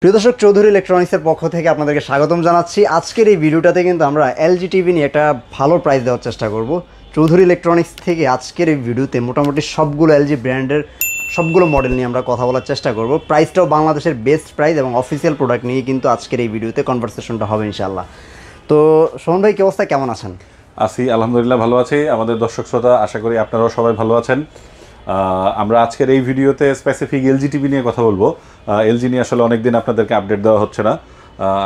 প্রিয় দর্শক, চৌধুরী ইলেকট্রনিক্সের পক্ষ থেকে আপনাদেরকে স্বাগতম জানাচ্ছি। আজকের এই ভিডিওটাতে কিন্তু আমরা এলজি টিভি নিয়ে একটা ভালো প্রাইস দেওয়ার চেষ্টা করব। চৌধুরী ইলেকট্রনিক্স থেকে আজকের এই ভিডিওতে মোটামুটি সবগুলো এলজি ব্র্যান্ডের সবগুলো মডেল নিয়ে আমরা কথা বলার চেষ্টা করব। প্রাইসটাও বাংলাদেশের বেস্ট প্রাইস এবং অফিসিয়াল প্রোডাক্ট নিয়ে কিন্তু আজকের এই ভিডিওতে কনভারসেশনটা হবে ইনশাআল্লাহ। তো সোহন ভাই, কি অবস্থা, কেমন আছেন? আছি, আলহামদুলিল্লাহ ভালো আছি। আমাদের দর্শক শ্রোতা, আশা করি আপনারাও সবাই ভালো আছেন। আমরা আজকের এই ভিডিওতে স্পেসিফিক এলজি টিভি নিয়ে কথা বলবো। এলজি নিয়ে আসলে অনেকদিন আপনাদেরকে আপডেট দেওয়া হচ্ছে না।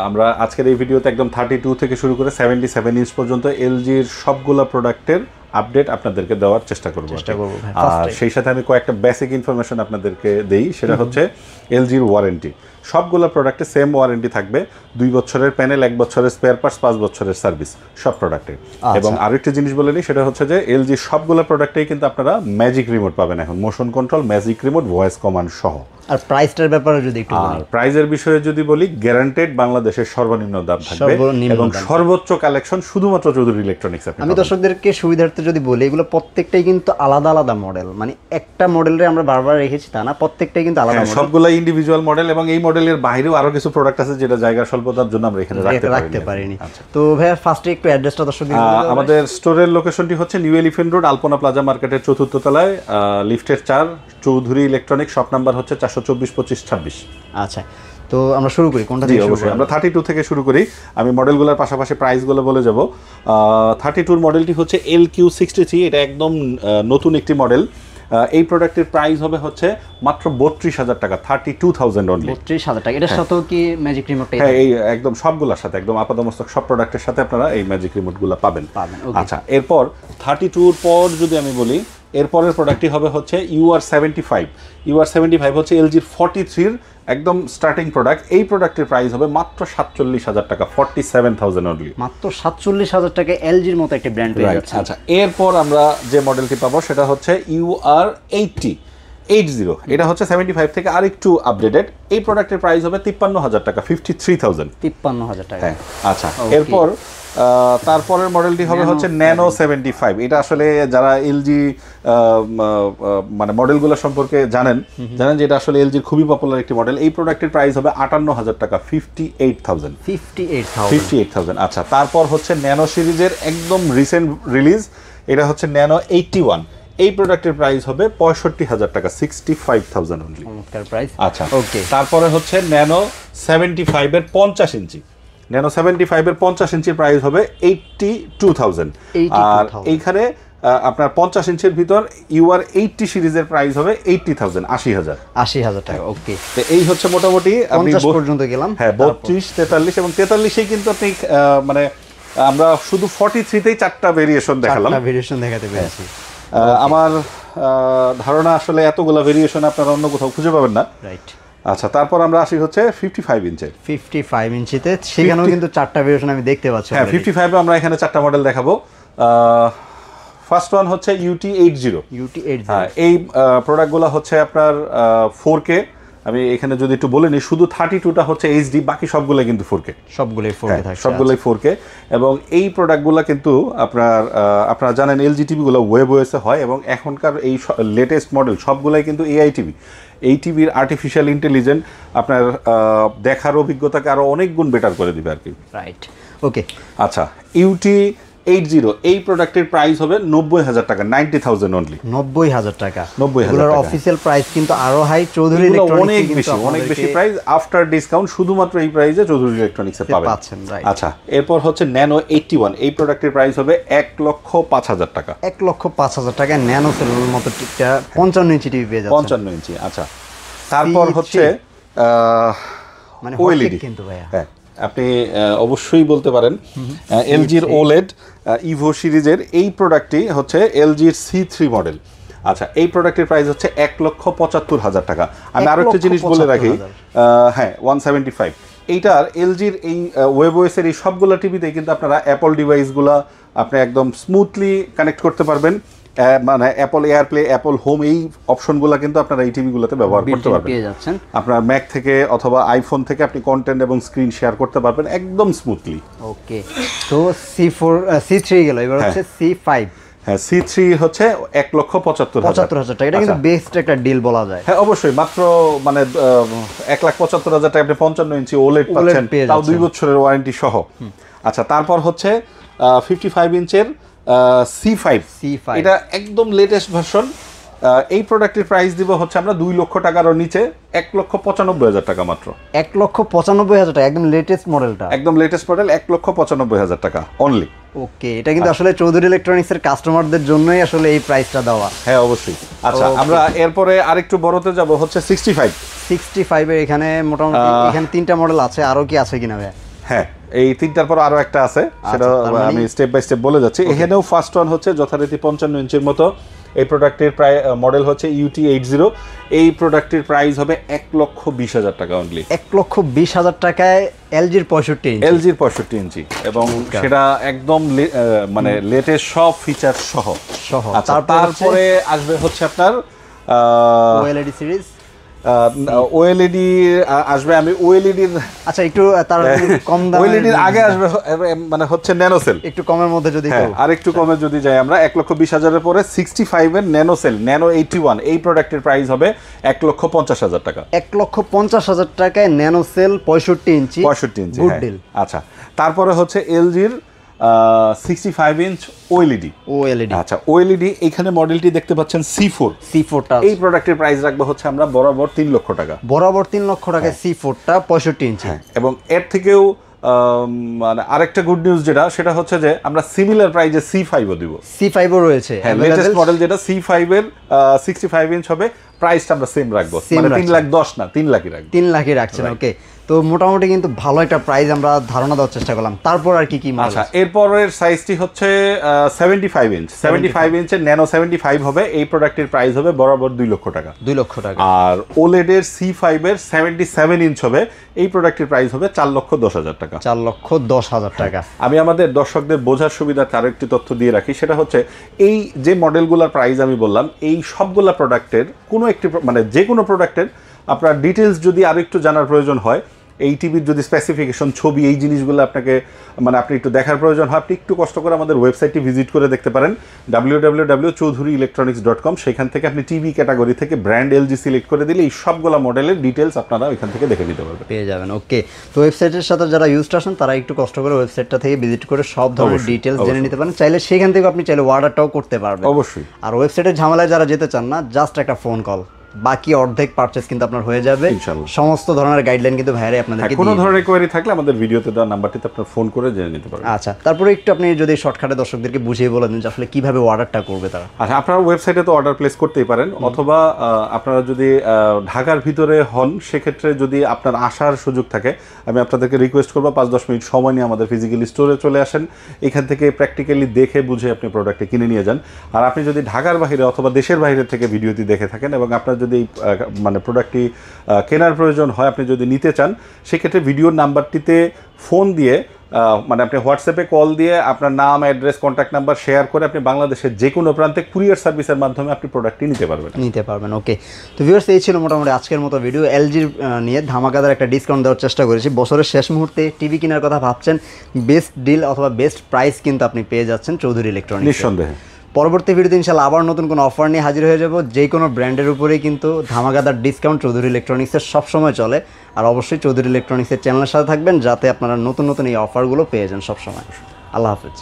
আমরা আজকের এই ভিডিওতে একদম 32 থেকে শুরু করে 77 ইঞ্চ পর্যন্ত এলজির সবগুলা প্রোডাক্টের আপডেট আপনাদেরকে দেওয়ার চেষ্টা করব। আর সেই সাথে আমি কয়েকটা বেসিক ইনফরমেশন আপনাদেরকে দেই। সেটা হচ্ছে এলজির ওয়ারেন্টি। সবগুলো প্রোডাক্টে সেম ওয়ারেন্টি থাকবে। 2 বছরের প্যানেল, 1 বছরের স্পেয়ার পার্টস, 5 বছরের সার্ভিস সব প্রোডাক্টে। এবং আরেকটা জিনিস বলে নিই, সেটা হচ্ছে যে এলজির সবগুলো প্রোডাক্টেই কিন্তু আপনারা ম্যাজিক রিমোট পাবেন এখন, motion control, magic remote, voice command সহ। আর প্রাইসটার ব্যাপারে যদি একটু বলি, প্রাইজের বিষয়ে যদি বলি, গ্যারান্টেড বাংলাদেশের সর্বনিম্ন দাম থাকবে এবং সর্বোচ্চ কালেকশন শুধুমাত্র চৌধুরী ইলেকট্রনিক্স। আমি দর্শকদেরকে সুবিধার্থে যদি বলি, এগুলো প্রত্যেকটাই কিন্তু আলাদা আলাদা মডেল, মানে একটা মডেলের আমরা বারবার রেখেছি তা না, প্রত্যেকটাই কিন্তু আলাদা মডেল, সবগুলো ইন্ডিভিজুয়াল মডেল। এবং এই মডেলের বাইরেও আরো কিছু প্রোডাক্ট আছে যেটা জায়গা স্বল্পতার জন্য আমরা এখানে রাখতে পারিনি। তো ভাইয়া, ফার্স্টে একটু অ্যাড্রেসটা দর্শকদের বলে দিন। আমাদের স্টোরের লোকেশনটি হচ্ছে নিউ এলিফ্যান্ট রোড, আলপনা প্লাজা মার্কেটের 4th তলায়, লিফটের 4, চৌধুরী ইলেকট্রনিক্স, শপ নাম্বার হচ্ছে 424-25-26। আচ্ছা, তো আমরা শুরু করি কোনটা দিয়ে? অবশ্যই আমরা 32 থেকে শুরু করি। আমি মডেলগুলোর পাশাপাশি প্রাইসগুলো বলে যাব। 32 মডেলটি হচ্ছে LQ63। এটা একদম নতুন একটি মডেল। এই প্রোডাক্টের প্রাইস হবে হচ্ছে মাত্র 32,000 টাকা, 32,000 অনলি। 32,000 টাকা। এটার সাথেও কি ম্যাজিক রিমোটটা? হ্যাঁ, এই একদম সবগুলোর সাথে, একদম আপাতমস্তক সব প্রোডাক্টের সাথে আপনারা এই ম্যাজিক রিমোটগুলো পাবেন। আচ্ছা, এরপর 32 পর যদি আমি বলি, এরপরের প্রোডাক্টটি হবে হচ্ছে UR75। UR75 হচ্ছে এলজির 43-র একদম স্টার্টিং প্রোডাক্ট। এই প্রোডাক্টের প্রাইস হবে মাত্র 47,000 টাকা, 47,000 অনলি। মাত্র 47,000 টাকা এলজির মতো একটা ব্র্যান্ড পেয়ে যাচ্ছে। আচ্ছা, এরপর আমরা যে মডেলটি পাবো সেটা হচ্ছে UR80। এটা হচ্ছে 75 থেকে আরেকটু আপডেটেড। এই প্রোডাক্টের প্রাইস হবে 53,000 টাকা, 53,000। 53,000 টাকা। হ্যাঁ, আচ্ছা। এরপর তারপরের মডেলটি হবে হচ্ছে ন্যানো 75। এটা আসলে যারা এলজি মানে মডেলগুলো সম্পর্কে জানেন যে এটা আসলে এলজির খুবই পপুলার একটি মডেল। এই প্রোডাক্টের প্রাইস হবে 58,000 টাকা, 58,000। আচ্ছা, তারপর হচ্ছে ন্যানো সিরিজের একদম রিসেন্ট রিলিজ, এটা হচ্ছে ন্যানো 81। এই প্রোডাক্টের প্রাইস হবে 65,000 টাকা, 65,000 অনলি। আচ্ছা, ওকে। তারপরে হচ্ছে ন্যানো 75-এর 50 ইঞ্চি। ন্যানো 75-এর 50 ইঞ্চির প্রাইস হবে 82,000। আর এইখানে আপনার 50 ইঞ্চির ভিতর UR80 সিরিজের প্রাইস হবে 80,000, 80,000 টাকা। ওকে, তো এই হচ্ছে মোটামুটি 50 পর্যন্ত গেলাম। হ্যাঁ, 32, 43 এবং 43-এই কিন্তু আপনি মানে আমরা শুধু 43-তেই 4টা ভেরিয়েশন দেখালাম, দেখাতে পেরেছি। আমার ধারণা আসলে এতগুলো ভেরিয়েশন আপনারা অন্য কোথাও খুঁজে পাবেন না। রাইট। আচ্ছা, তারপর আমরা আসি হচ্ছে 55 ইঞ্চের। 55 ইঞ্চিতে সেখানেও কিন্তু 4টা ভেরিয়েশন আমি দেখতে পাচ্ছি। হ্যাঁ, 55-এ আমরা এখানে 4টা মডেল দেখাবো। ফার্স্ট ওয়ান হচ্ছে UT80। হ্যাঁ, এই প্রোডাক্টগুলো হচ্ছে আপনার 4K। আমি এখানে যদি একটু বলে নিই, শুধু 32টা হচ্ছে HD, বাকি সবগুলোই কিন্তু 4K। সবগুলোই 4K থাকে, সবগুলোই 4K। এবং এই প্রোডাক্টগুলো কিন্তু আপনারা জানেন এলজি টিভিগুলো ওয়েব ওএসে হয়, এবং এখনকার এই লেটেস্ট মডেল সবগুলাই কিন্তু AI টিভি। এই টিভির আর্টিফিশিয়াল ইন্টেলিজেন্স আপনার দেখার অভিজ্ঞতাকে আরও অনেক গুণ বেটার করে দিবে আর কি। রাইট, ওকে। আচ্ছা, UT80 এই প্রোডাক্টের প্রাইস হবে 90,000 টাকা, 90,000 অনলি। 90,000 টাকা। 90,000 টাকা। অফিশিয়াল প্রাইস কিন্তু আরো হাই। চৌধুরী ইলেকট্রনিক্স অনেক বেশি প্রাইস। আফটার ডিসকাউন্ট শুধুমাত্র এই প্রাইসে চৌধুরী ইলেকট্রনিক্সে পাচ্ছেন। আচ্ছা, এরপর হচ্ছে ন্যানো 81। এই প্রোডাক্টের প্রাইস হবে 1,05,000 টাকা। 1,05,000 টাকা। ন্যানো সেলের মতো 55 ইঞ্চি টিভি পেয়ে যাচ্ছেন। 55 ইঞ্চি। আচ্ছা, তারপর হচ্ছে মানে OLED কিন্তু ভাইয়া। হ্যাঁ, আপনি অবশ্যই বলতে পারেন এলজির OLED ইভো সিরিজের এই প্রোডাক্টটি হচ্ছে এলজির C3 মডেল। আচ্ছা, এই প্রোডাক্টের প্রাইস হচ্ছে 1,75,000 টাকা। আমি আরো একটা জিনিস বলে রাখি, হ্যাঁ, 175 এইটার এলজির এই ওয়েবওয়েসের এই সবগুলো টিভিতে কিন্তু আপনারা অ্যাপল ডিভাইসগুলো আপনি একদম স্মুথলি কানেক্ট করতে পারবেন। মানে অ্যাপল এয়ারপ্লে, অ্যাপল হোম, এই অপশনগুলো কিন্তু আপনারা এই টিভিগুলোতে ব্যবহার করতে পারবেন। আপনার ম্যাক থেকে অথবা আইফোন থেকে আপনি কন্টেন্ট এবং স্ক্রিন শেয়ার করতে পারবেন একদম স্মুথলি। ওকে, তো C3 গেল, এবার হচ্ছে C5। হ্যাঁ C3 হচ্ছে 1,75,000 টাকা। এটা কিন্তু বেস্ট একটা ডিল বলা যায়। হ্যাঁ অবশ্যই, মাত্র মানে 1,75,000 টাকা আপনি 55 ইঞ্চি ওলেড পাচ্ছেন, তাও 2 বছরের ওয়ারেন্টি সহ। আচ্ছা, তারপর হচ্ছে 55 ইঞ্চের C5, এটা একদম লেটেস্ট ভার্সন। এই প্রোডাক্টের প্রাইস দিব হচ্ছে আমরা 2 লক্ষ টাকারও নিচে, 1,95,000 টাকা মাত্র। 1,95,000 টাকা, একদম লেটেস্ট মডেলটা, একদম লেটেস্ট মডেল, 1,95,000 টাকা অনলি। ওকে, এটা কিন্তু আসলে চৌধুরী ইলেকট্রনিক্সের কাস্টমারদের জন্যই আসলে এই প্রাইসটা দেওয়া। হ্যাঁ অবশ্যই। আচ্ছা, আমরা এরপরে আরেকটু বড়তে যাব, হচ্ছে 65 এর এখানে মোটামুটি এখানে 3টা মডেল আছে, আরো কি আছে কিনা ভাই? হ্যাঁ, এই 3টার পর আরো একটা আছে, সেটা আমি স্টেপ বাই স্টেপ বলে যাচ্ছি। এখানেও ফার্স্ট ওয়ান হচ্ছে যথারীতি 55 ইঞ্চির মতো। এই প্রোডাক্টের প্রায় মডেল হচ্ছে UT80। এই প্রোডাক্টের প্রাইস হবে 1,20,000 টাকা অনলি। 1,20,000 টাকায় এলজির 65 ইঞ্চি, এবং সেটা একদম মানে লেটেস্ট সব ফিচার সহ। তারপরে আসবে হচ্ছে আপনার OLED সিরিজ, OLED আসবে। আমি OLED আচ্ছা একটু তার কম দামে, OLED আগে আসবে মানে হচ্ছে ন্যানোসেল, একটু কমের মধ্যে যদি আর একটু কমে যদি যাই আমরা 1,20,000 এর পরে 65 এর ন্যানোসেল ন্যানো 81, এই প্রোডাক্টের প্রাইস হবে 1,50,000 টাকা। 1,50,000 টাকায় ন্যানোসেল 65 ইঞ্চি, গুড ডিল। আচ্ছা, তারপরে হচ্ছে LG-র 65 ইঞ্চ OLED। আচ্ছা, OLED এখানে মডেলটি দেখতে পাচ্ছেন C4টা। এই প্রোডাক্টের প্রাইস রাখবো হচ্ছে আমরা বরাবর 3 লক্ষ টাকা। বরাবর 3 লক্ষ টাকায় C4টা 65 ইঞ্চি। এবং এর থেকেও মানে আরেকটা গুড নিউজ যেটা, সেটা হচ্ছে যে আমরা সিমিলার প্রাইসে C5ও দিব। C5ও রয়েছে, হ্যাঁ, লেটেস্ট মডেল যেটা C5 এর 65 ইঞ্চ হবে, প্রাইসটা আমরা সেম রাখবো, মানে 3,10,000 না, 3 লাখই রাখবো। 3 লাখই রাখছেন, ওকে। তো মোটামুটি কিন্তু ভালো একটা প্রাইস আমরা ধারণা দেওয়ার চেষ্টা করলাম। তারপর আর কি মডেল? আচ্ছা, এরপরের সাইজটি হচ্ছে 75 ইঞ্চ। 75 ইঞ্চের ন্যানো 75 হবে। এই প্রোডাক্টের প্রাইস হবে বরাবর 2 লক্ষ টাকা। 2 লক্ষ টাকা। আর OLED এর C5 এর 77 ইঞ্চ হবে। এই প্রোডাক্টের প্রাইস হবে 4,10,000 টাকা। 4,10,000 টাকা। আমি আমাদের দর্শকদের বোঝার সুবিধার্থে আরেকটি তথ্য দিয়ে রাখি, সেটা হচ্ছে এই যে মডেলগুলোর প্রাইস আমি বললাম, এই সবগুলা প্রোডাক্টের কোনো একটি মানে যে কোনো প্রোডাক্টের আপনার ডিটেলস যদি আরো একটু জানার প্রয়োজন হয়, এই টিভির যদি স্পেসিফিকেশন, ছবি, এই জিনিসগুলো আপনাকে মানে আপনি একটু দেখার প্রয়োজন হয়, আপনি একটু কষ্ট করে আমাদের ওয়েবসাইটটি ভিজিট করে দেখতে পারেন, www.choudhuryelectronics.com। সেখান থেকে আপনি টিভি ক্যাটাগরি থেকে ব্র্যান্ড LG সিলেক্ট করে দিলে এই সবগুলো মডেলের ডিটেলস আপনারা ওইখান থেকে দেখে নিতে পারবেন, পেয়ে যাবেন। ওকে, তো ওয়েবসাইটের সাথে যারা ইউজড আসেন তারা একটু কষ্ট করে ওয়েবসাইটটা থেকে ভিজিট করে সব ধরনের ডিটেলস জেনে নিতে পারেন। চাইলে সেখান থেকে আপনি চাইলে অর্ডারটাও করতে পারবেন অবশ্যই। আর ওয়েবসাইটের ঝামেলায় যারা যেতে চান না, জাস্ট একটা ফোন কল, বাকি অর্ধেক পারচেজ কিন্তু আপনার হয়ে যাবে ইনশাআল্লাহ। সমস্ত ধরনের গাইডলাইন কিন্তু ভাইরে আপনাদেরকে কোনো ধরনের কোয়েরি থাকলে আমাদের ভিডিওতে দেওয়া নাম্বারটিতে আপনারা ফোন করে জেনে নিতে পারবেন। আচ্ছা, তারপরে একটু আপনি যদি শর্টকাটে দর্শকদেরকে বুঝিয়ে বলে দেন যে আসলে কিভাবে অর্ডারটা করবে তারা। আচ্ছা, আপনারা ওয়েবসাইটে তো অর্ডার প্লেস করতেই পারেন, অথবা আপনারা যদি ঢাকার ভিতরে হন, সেক্ষেত্রে যদি আপনার আসার সুযোগ থাকে, আমি আপনাদেরকে রিকোয়েস্ট করবো 5-10 মিনিট সময় নিয়ে আমাদের ফিজিক্যালি স্টোরে চলে আসেন। এখান থেকে প্র্যাকটিক্যালি দেখে বুঝে আপনি প্রোডাক্টটি কিনে নিয়ে যান। আর আপনি যদি ঢাকার বাইরে অথবা দেশের বাইরে থেকে ভিডিওটি দেখে থাকেন এবং আপনার যদি মানে প্রোডাক্টটি কেনার প্রয়োজন হয়, আপনি যদি নিতে চান, সেক্ষেত্রে ভিডিওর নাম্বারটিতে ফোন দিয়ে মানে আপনি হোয়াটসঅ্যাপে কল দিয়ে আপনার নাম, অ্যাড্রেস, কন্ট্যাক্ট নাম্বার শেয়ার করে আপনি বাংলাদেশের যে কোনো প্রান্তে কুরিয়ার সার্ভিসের মাধ্যমে আপনি প্রোডাক্টটি নিতে পারবেন। ওকে, তো ভিউয়ার্স, এই ছিল মোটামুটি আজকের মতো ভিডিও। এলজির নিয়ে ধামাকাদার একটা ডিসকাউন্ট দেওয়ার চেষ্টা করেছি। বছরের শেষ মুহূর্তে টিভি কেনার কথা ভাবছেন, বেস্ট ডিল অথবা বেস্ট প্রাইস কিন্তু আপনি পেয়ে যাচ্ছেন চৌধুরী ইলেকট্রনিক্স, নিঃসন্দেহে। পরবর্তী ভিডিওতে ইনশাআল্লাহ আবার নতুন কোনো অফার নিয়ে হাজির হয়ে যাব। যে কোনো ব্র্যান্ডের উপরেই কিন্তু ধামাকাদার ডিসকাউন্ট চৌধুরী ইলেকট্রনিক্সের সবসময় চলে। আর অবশ্যই চৌধুরী ইলেকট্রনিক্সের চ্যানেলের সাথে থাকবেন, যাতে আপনারা নতুন নতুন এই অফারগুলো পেয়ে যান সবসময়। আল্লাহ হাফেজ।